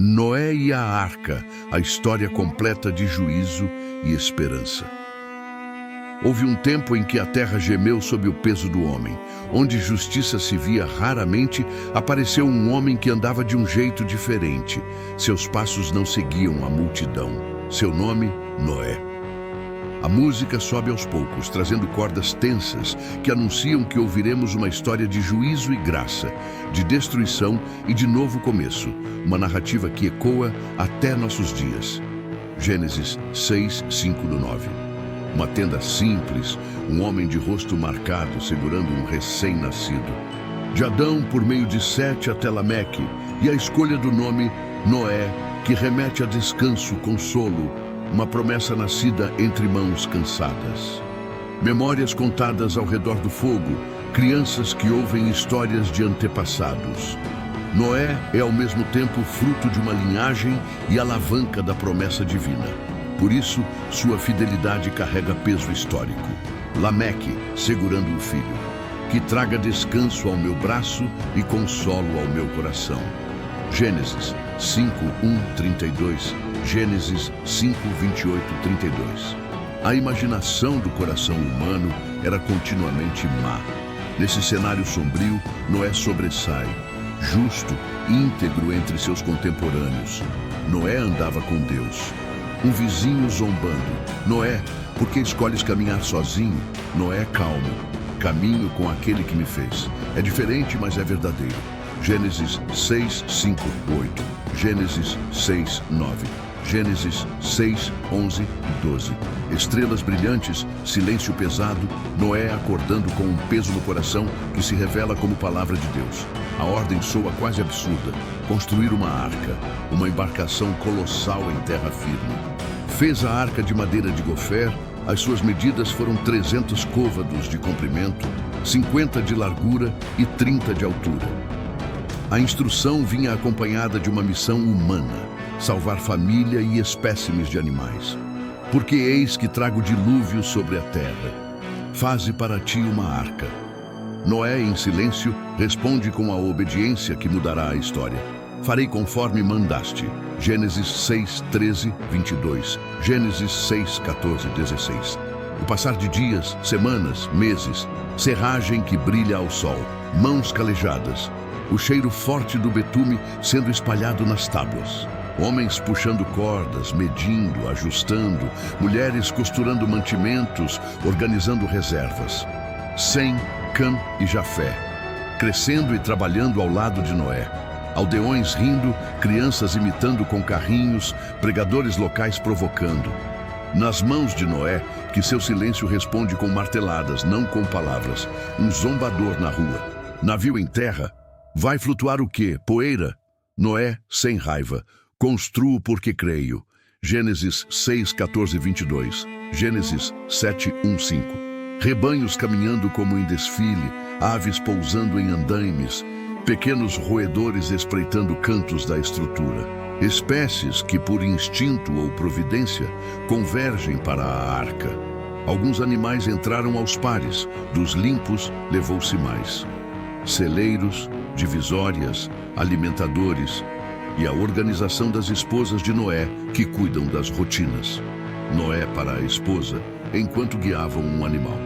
Noé e a Arca, a história completa de juízo e esperança. Houve um tempo em que a terra gemeu sob o peso do homem. Onde justiça se via raramente, apareceu um homem que andava de um jeito diferente. Seus passos não seguiam a multidão. Seu nome, Noé. A música sobe aos poucos, trazendo cordas tensas que anunciam que ouviremos uma história de juízo e graça, de destruição e de novo começo. Uma narrativa que ecoa até nossos dias. Gênesis 6, 5-9. Uma tenda simples, um homem de rosto marcado segurando um recém-nascido. De Adão por meio de Sete até Lameque, e a escolha do nome Noé, que remete a descanso, consolo, uma promessa nascida entre mãos cansadas. Memórias contadas ao redor do fogo, crianças que ouvem histórias de antepassados. Noé é ao mesmo tempo fruto de uma linhagem e alavanca da promessa divina. Por isso, sua fidelidade carrega peso histórico. Lameque, segurando o filho, que traga descanso ao meu braço e consolo ao meu coração. Gênesis 5, 1, 32, Gênesis 5, 28, 32. A imaginação do coração humano era continuamente má. Nesse cenário sombrio, Noé sobressai, justo, íntegro entre seus contemporâneos. Noé andava com Deus. Um vizinho zombando. Noé, por que escolhes caminhar sozinho? Noé, calmo. Caminho com aquele que me fez. É diferente, mas é verdadeiro. Gênesis 6, 5, 8. Gênesis 6, 9. Gênesis 6, 11 e 12. Estrelas brilhantes, silêncio pesado, Noé acordando com um peso no coração que se revela como palavra de Deus. A ordem soa quase absurda. Construir uma arca, uma embarcação colossal em terra firme. Fez a arca de madeira de gofer, as suas medidas foram 300 côvados de comprimento, 50 de largura e 30 de altura. A instrução vinha acompanhada de uma missão humana, salvar família e espécimes de animais. Porque eis que trago dilúvio sobre a terra. Faze para ti uma arca. Noé, em silêncio, responde com a obediência que mudará a história. Farei conforme mandaste. Gênesis 6, 13, 22. Gênesis 6, 14, 16. O passar de dias, semanas, meses, serragem que brilha ao sol, mãos calejadas, o cheiro forte do betume sendo espalhado nas tábuas. Homens puxando cordas, medindo, ajustando, mulheres costurando mantimentos, organizando reservas. Sem, Cam e Jafé, crescendo e trabalhando ao lado de Noé. Aldeões rindo, crianças imitando com carrinhos, pregadores locais provocando. Nas mãos de Noé, que seu silêncio responde com marteladas, não com palavras. Um zombador na rua. Navio em terra. Vai flutuar o quê? Poeira? Noé, sem raiva. Construo porque creio. Gênesis 6, 14, 22. Gênesis 7, 1, 5. Rebanhos caminhando como em desfile, aves pousando em andaimes, pequenos roedores espreitando cantos da estrutura. Espécies que, por instinto ou providência, convergem para a arca. Alguns animais entraram aos pares, dos limpos levou-se mais. Celeiros, divisórias, alimentadores e a organização das esposas de Noé que cuidam das rotinas. Noé para a esposa, enquanto guiavam um animal.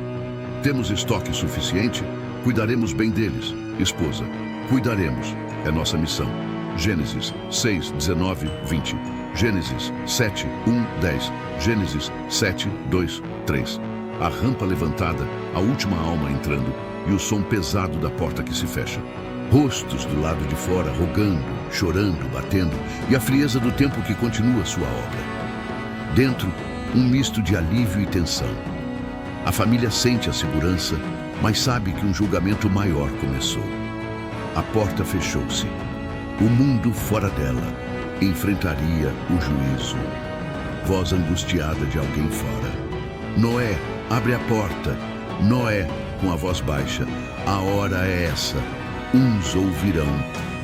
Temos estoque suficiente? Cuidaremos bem deles. Esposa, cuidaremos. É nossa missão. Gênesis 6, 19, 20. Gênesis 7, 1, 10. Gênesis 7, 2, 3. A rampa levantada, a última alma entrando e o som pesado da porta que se fecha. Rostos do lado de fora rogando, chorando, batendo e a frieza do tempo que continua sua obra. Dentro, um misto de alívio e tensão. A família sente a segurança, mas sabe que um julgamento maior começou. A porta fechou-se. O mundo fora dela enfrentaria o juízo. Voz angustiada de alguém fora. Noé, abre a porta. Noé, com a voz baixa. A hora é essa. Uns ouvirão,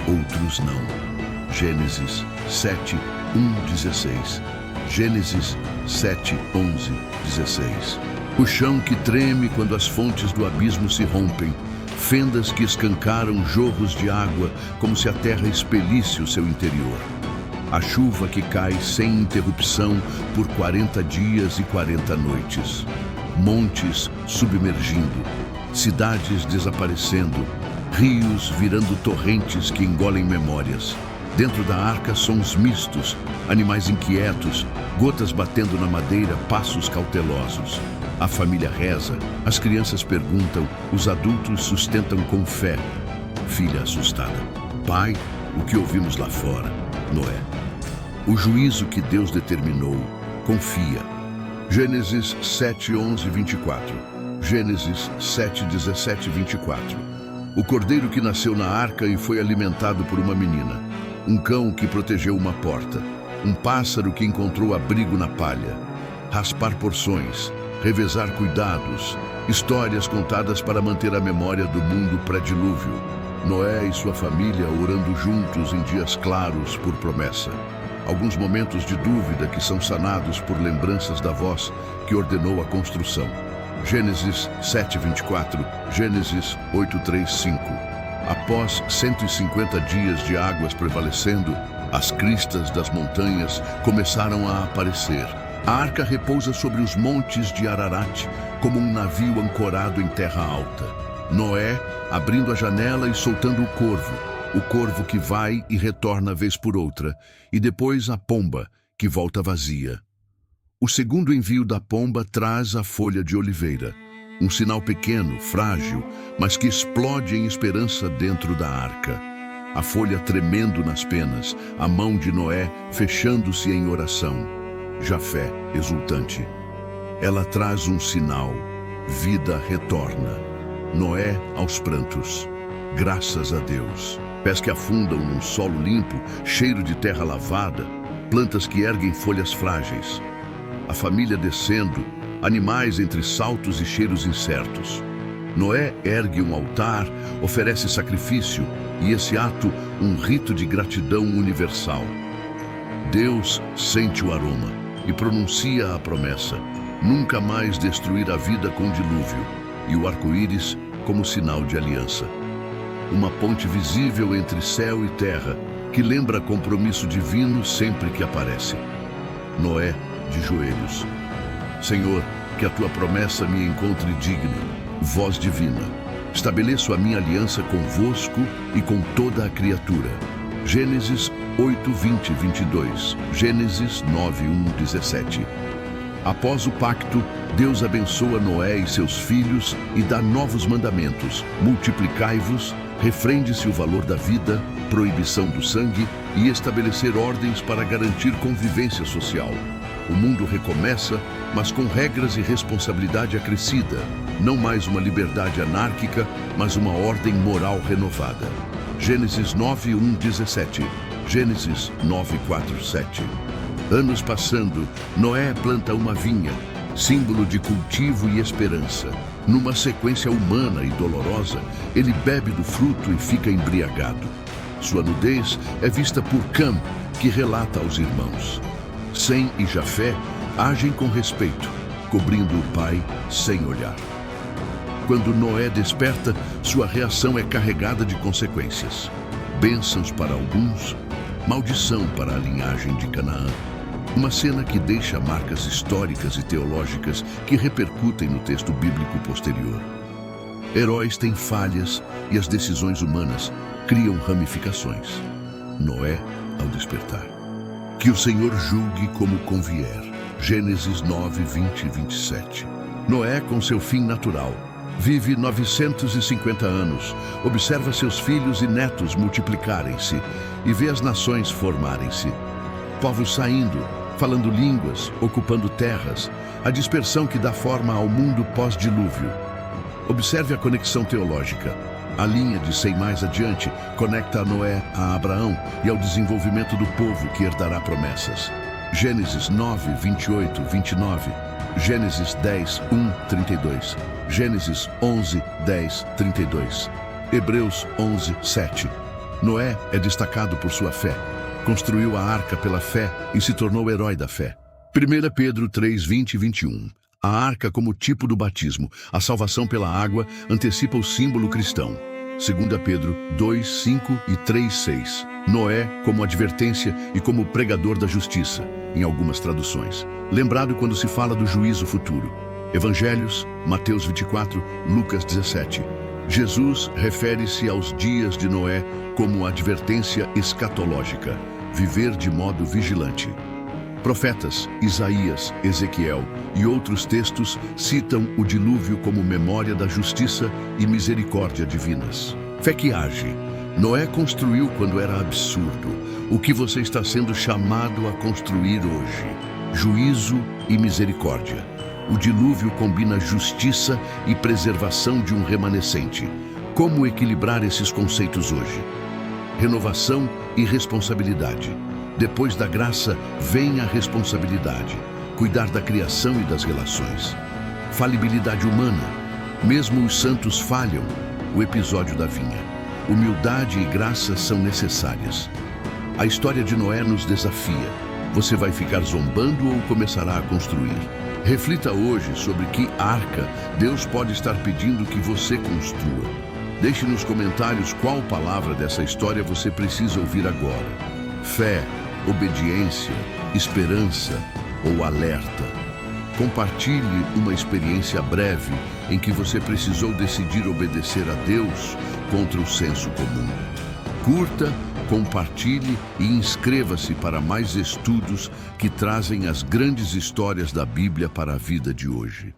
outros não. Gênesis 7, 1, 16. Gênesis 7, 11, 16. O chão que treme quando as fontes do abismo se rompem, fendas que escancaram jorros de água como se a terra expelisse o seu interior. a chuva que cai sem interrupção por 40 dias e 40 noites. Montes submergindo, cidades desaparecendo, rios virando torrentes que engolem memórias. Dentro da arca, sons mistos, animais inquietos, gotas batendo na madeira, passos cautelosos. A família reza, as crianças perguntam, os adultos sustentam com fé. Filha assustada: pai, o que ouvimos lá fora? Noé: o juízo que Deus determinou. Confia. Gênesis 7, 11, 24. Gênesis 7, 17, 24. O cordeiro que nasceu na arca e foi alimentado por uma menina. Um cão que protegeu uma porta. Um pássaro que encontrou abrigo na palha. Raspar porções. Revezar cuidados. Histórias contadas para manter a memória do mundo pré-dilúvio. Noé e sua família orando juntos em dias claros por promessa. Alguns momentos de dúvida que são sanados por lembranças da voz que ordenou a construção. Gênesis 7:24, Gênesis 8:3-5. Após 150 dias de águas prevalecendo, as cristas das montanhas começaram a aparecer. A arca repousa sobre os montes de Ararat, como um navio ancorado em terra alta. Noé abrindo a janela e soltando o corvo que vai e retorna vez por outra, e depois a pomba, que volta vazia. O segundo envio da pomba traz a folha de oliveira, um sinal pequeno, frágil, mas que explode em esperança dentro da arca. A folha tremendo nas penas, a mão de Noé fechando-se em oração. Jafé, exultante. Ela traz um sinal: vida retorna. Noé aos prantos. Graças a Deus. Pés que afundam num solo limpo, cheiro de terra lavada, plantas que erguem folhas frágeis. A família descendo, animais entre saltos e cheiros incertos. Noé ergue um altar, oferece sacrifício, e esse ato, um rito de gratidão universal. Deus sente o aroma e pronuncia a promessa: nunca mais destruir a vida com dilúvio, e o arco-íris como sinal de aliança. Uma ponte visível entre céu e terra, que lembra compromisso divino sempre que aparece. Noé, de joelhos. Senhor, que a tua promessa me encontre digno, voz divina. Estabeleço a minha aliança convosco e com toda a criatura. Gênesis 8, 20, 22. Gênesis 9, 1, 17. Após o pacto, Deus abençoa Noé e seus filhos e dá novos mandamentos: multiplicai-vos, refrende-se o valor da vida, proibição do sangue e estabelecer ordens para garantir convivência social. O mundo recomeça, mas com regras e responsabilidade acrescida. Não mais uma liberdade anárquica, mas uma ordem moral renovada. Gênesis 9, 1, 17. Gênesis 9, 4, 7. Anos passando, Noé planta uma vinha, símbolo de cultivo e esperança. Numa sequência humana e dolorosa, ele bebe do fruto e fica embriagado. Sua nudez é vista por Cam, que relata aos irmãos. Sem e Jafé agem com respeito, cobrindo o pai sem olhar. Quando Noé desperta, sua reação é carregada de consequências. Bênçãos para alguns, maldição para a linhagem de Canaã. Uma cena que deixa marcas históricas e teológicas que repercutem no texto bíblico posterior. Heróis têm falhas e as decisões humanas criam ramificações. Noé ao despertar. Que o Senhor julgue como convier. Gênesis 9, 20 e 27. Noé, com seu fim natural, vive 950 anos, observa seus filhos e netos multiplicarem-se e vê as nações formarem-se. Povos saindo, falando línguas, ocupando terras, a dispersão que dá forma ao mundo pós-dilúvio. Observe a conexão teológica. A linha de Sem mais adiante conecta Noé a Abraão e ao desenvolvimento do povo que herdará promessas. Gênesis 9, 28, 29. Gênesis 10, 1, 32. Gênesis 11, 10, 32. Hebreus 11, 7. Noé é destacado por sua fé. Construiu a arca pela fé e se tornou herói da fé. 1 Pedro 3, 20 e 21. A arca como tipo do batismo, a salvação pela água, antecipa o símbolo cristão. 2 Pedro 2, 5 e 3, 6. Noé como advertência e como pregador da justiça, em algumas traduções. Lembrado quando se fala do juízo futuro. Evangelhos, Mateus 24, Lucas 17. Jesus refere-se aos dias de Noé como advertência escatológica, viver de modo vigilante. Profetas, Isaías, Ezequiel e outros textos citam o dilúvio como memória da justiça e misericórdia divinas. Fé que age. Noé construiu quando era absurdo. O que você está sendo chamado a construir hoje? Juízo e misericórdia. O dilúvio combina justiça e preservação de um remanescente. Como equilibrar esses conceitos hoje? Renovação e responsabilidade. Depois da graça, vem a responsabilidade. Cuidar da criação e das relações. Falibilidade humana. Mesmo os santos falham. O episódio da vinha. Humildade e graça são necessárias. A história de Noé nos desafia. Você vai ficar zombando ou começará a construir? Reflita hoje sobre que arca Deus pode estar pedindo que você construa. Deixe nos comentários qual palavra dessa história você precisa ouvir agora. Fé, obediência, esperança ou alerta. Compartilhe uma experiência breve em que você precisou decidir obedecer a Deus contra o senso comum. Curta, compartilhe e inscreva-se para mais estudos que trazem as grandes histórias da Bíblia para a vida de hoje.